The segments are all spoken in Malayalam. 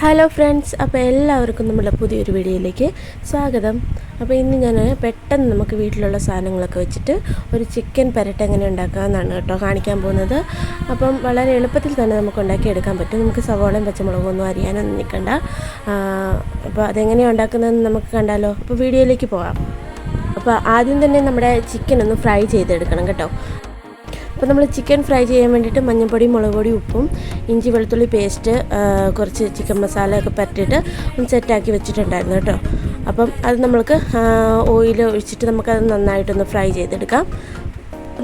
ഹലോ ഫ്രണ്ട്സ്, അപ്പോൾ എല്ലാവർക്കും നമ്മുടെ പുതിയൊരു വീഡിയോയിലേക്ക് സ്വാഗതം. അപ്പോൾ ഇന്ന് ഞാൻ പെട്ടെന്ന് നമുക്ക് വീട്ടിലുള്ള സാധനങ്ങളൊക്കെ വെച്ചിട്ട് ഒരു ചിക്കൻ പെരട്ട് എങ്ങനെ ഉണ്ടാക്കാമെന്നാണ് കേട്ടോ കാണിക്കാൻ പോകുന്നത്. അപ്പം വളരെ എളുപ്പത്തിൽ തന്നെ നമുക്ക് ഉണ്ടാക്കിയെടുക്കാൻ പറ്റും. നമുക്ക് സവാളയും പച്ചമുളകും ഒന്നും അരിയാനൊന്നും നിൽക്കണ്ട. അപ്പോൾ അതെങ്ങനെയാണ് ഉണ്ടാക്കുന്നതെന്ന് നമുക്ക് കണ്ടാലോ. അപ്പോൾ വീഡിയോയിലേക്ക് പോകാം. അപ്പോൾ ആദ്യം തന്നെ നമ്മുടെ ചിക്കൻ ഒന്ന് ഫ്രൈ ചെയ്തെടുക്കണം കേട്ടോ. അപ്പോൾ നമ്മൾ ചിക്കൻ ഫ്രൈ ചെയ്യാൻ വേണ്ടിയിട്ട് മഞ്ഞൾപ്പൊടി, മുളക് പൊടി, ഉപ്പും ഇഞ്ചി വെളുത്തുള്ളി പേസ്റ്റ്, കുറച്ച് ചിക്കൻ മസാല ഒക്കെ പരട്ടിയിട്ട് ഒന്ന് സെറ്റാക്കി വെച്ചിട്ടുണ്ടായിരുന്നു കേട്ടോ. അപ്പം അത് നമ്മൾക്ക് ഓയിൽ ഒഴിച്ചിട്ട് നമുക്കത് നന്നായിട്ടൊന്ന് ഫ്രൈ ചെയ്തെടുക്കാം.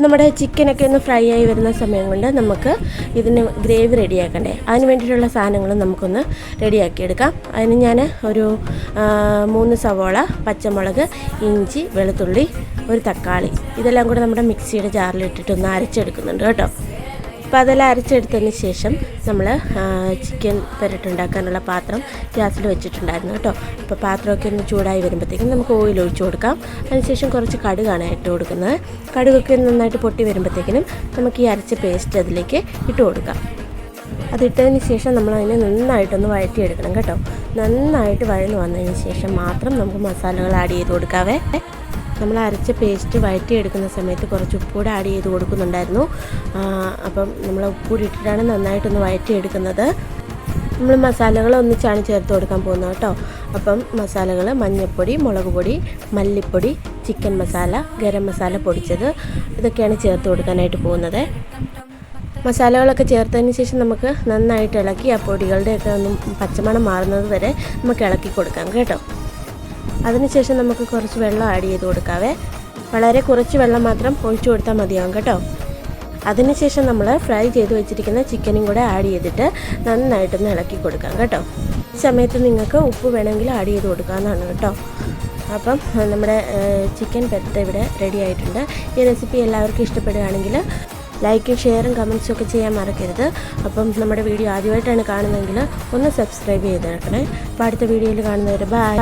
നമ്മുടെ ചിക്കനൊക്കെ ഒന്ന് ഫ്രൈ ആയി വരുന്ന സമയം കൊണ്ട് നമുക്ക് ഇതിന് ഗ്രേവി റെഡിയാക്കണ്ടേ, അതിന് വേണ്ടിയിട്ടുള്ള സാധനങ്ങൾ നമുക്കൊന്ന് റെഡിയാക്കിയെടുക്കാം. അതിന് ഞാൻ ഒരു 3 സവോള, പച്ചമുളക്, ഇഞ്ചി, വെളുത്തുള്ളി, ഒരു തക്കാളി, ഇതെല്ലാം കൂടെ നമ്മുടെ മിക്സിയുടെ ജാറിലിട്ടിട്ടൊന്ന് അരച്ചെടുക്കുന്നുണ്ട് കേട്ടോ. അപ്പോൾ അതെല്ലാം അരച്ചെടുത്തതിന് ശേഷം നമ്മൾ ചിക്കൻ പെരട്ടുണ്ടാക്കാനുള്ള പാത്രം ഗ്യാസിൽ വെച്ചിട്ടുണ്ടായിരുന്നു കേട്ടോ. അപ്പോൾ പാത്രമൊക്കെ ഒന്ന് ചൂടായി വരുമ്പോഴത്തേക്കും നമുക്ക് ഓയിൽ ഒഴിച്ചു കൊടുക്കാം. അതിനുശേഷം കുറച്ച് കടുകാണ് ഇട്ട് കൊടുക്കുന്നത്. കടുകൊക്കെ നന്നായിട്ട് പൊട്ടി വരുമ്പോഴത്തേക്കിനും നമുക്ക് ഈ അരച്ച പേസ്റ്റ് അതിലേക്ക് ഇട്ട് കൊടുക്കാം. അതിട്ടതിന് ശേഷം നമ്മളതിനെ നന്നായിട്ടൊന്ന് വഴറ്റിയെടുക്കണം കേട്ടോ. നന്നായിട്ട് വഴന്ന് വന്നതിന് ശേഷം മാത്രം നമുക്ക് മസാലകൾ ആഡ് ചെയ്ത് കൊടുക്കാവേ. നമ്മൾ അരച്ച പേസ്റ്റ് വഴറ്റിയെടുക്കുന്ന സമയത്ത് കുറച്ച് ഉപ്പൂടെ ആഡ് ചെയ്ത് കൊടുക്കുന്നുണ്ടായിരുന്നു. അപ്പം നമ്മൾ ഉപ്പൂടി ഇട്ടിട്ടാണ് നന്നായിട്ടൊന്ന് വഴറ്റിയെടുക്കുന്നത്. നമ്മൾ മസാലകൾ ഒന്നിച്ചാണ് ചേർത്ത് കൊടുക്കാൻ പോകുന്നത് കേട്ടോ. അപ്പം മസാലകൾ മഞ്ഞൾപ്പൊടി, മുളക് പൊടി, മല്ലിപ്പൊടി, ചിക്കൻ മസാല, ഗരം മസാല പൊടിച്ചത്, ഇതൊക്കെയാണ് ചേർത്ത് കൊടുക്കാനായിട്ട് പോകുന്നത്. മസാലകളൊക്കെ ചേർത്തതിന് ശേഷം നമുക്ക് നന്നായിട്ട് ഇളക്കി ആ പൊടികളുടെയൊക്കെ ഒന്നും പച്ചമണം മാറുന്നത് വരെ നമുക്ക് ഇളക്കി കൊടുക്കാം കേട്ടോ. അതിനുശേഷം നമുക്ക് കുറച്ച് വെള്ളം ആഡ് ചെയ്ത് കൊടുക്കാവേ. വളരെ കുറച്ച് വെള്ളം മാത്രം ഒഴിച്ചു കൊടുത്താൽ മതിയാവും കേട്ടോ. അതിനുശേഷം നമ്മൾ ഫ്രൈ ചെയ്ത് വെച്ചിരിക്കുന്ന ചിക്കനും കൂടെ ആഡ് ചെയ്തിട്ട് നന്നായിട്ടൊന്ന് ഇളക്കി കൊടുക്കാം കേട്ടോ. ഈ സമയത്ത് നിങ്ങൾക്ക് ഉപ്പ് വേണമെങ്കിൽ ആഡ് ചെയ്ത് കൊടുക്കാമെന്നാണ് കേട്ടോ. അപ്പം നമ്മുടെ ചിക്കൻ പെരട്ട് ഇവിടെ റെഡി ആയിട്ടുണ്ട്. ഈ റെസിപ്പി എല്ലാവർക്കും ഇഷ്ടപ്പെടുകയാണെങ്കിൽ ലൈക്കും ഷെയറും കമൻസും ഒക്കെ ചെയ്യാൻ മറക്കരുത്. അപ്പം നമ്മുടെ വീഡിയോ ആദ്യമായിട്ടാണ് കാണുന്നതെങ്കിൽ ഒന്ന് സബ്സ്ക്രൈബ് ചെയ്തേക്കണേ. അപ്പോൾ അടുത്ത വീഡിയോയിൽ കാണുന്നവരെ ബൈ.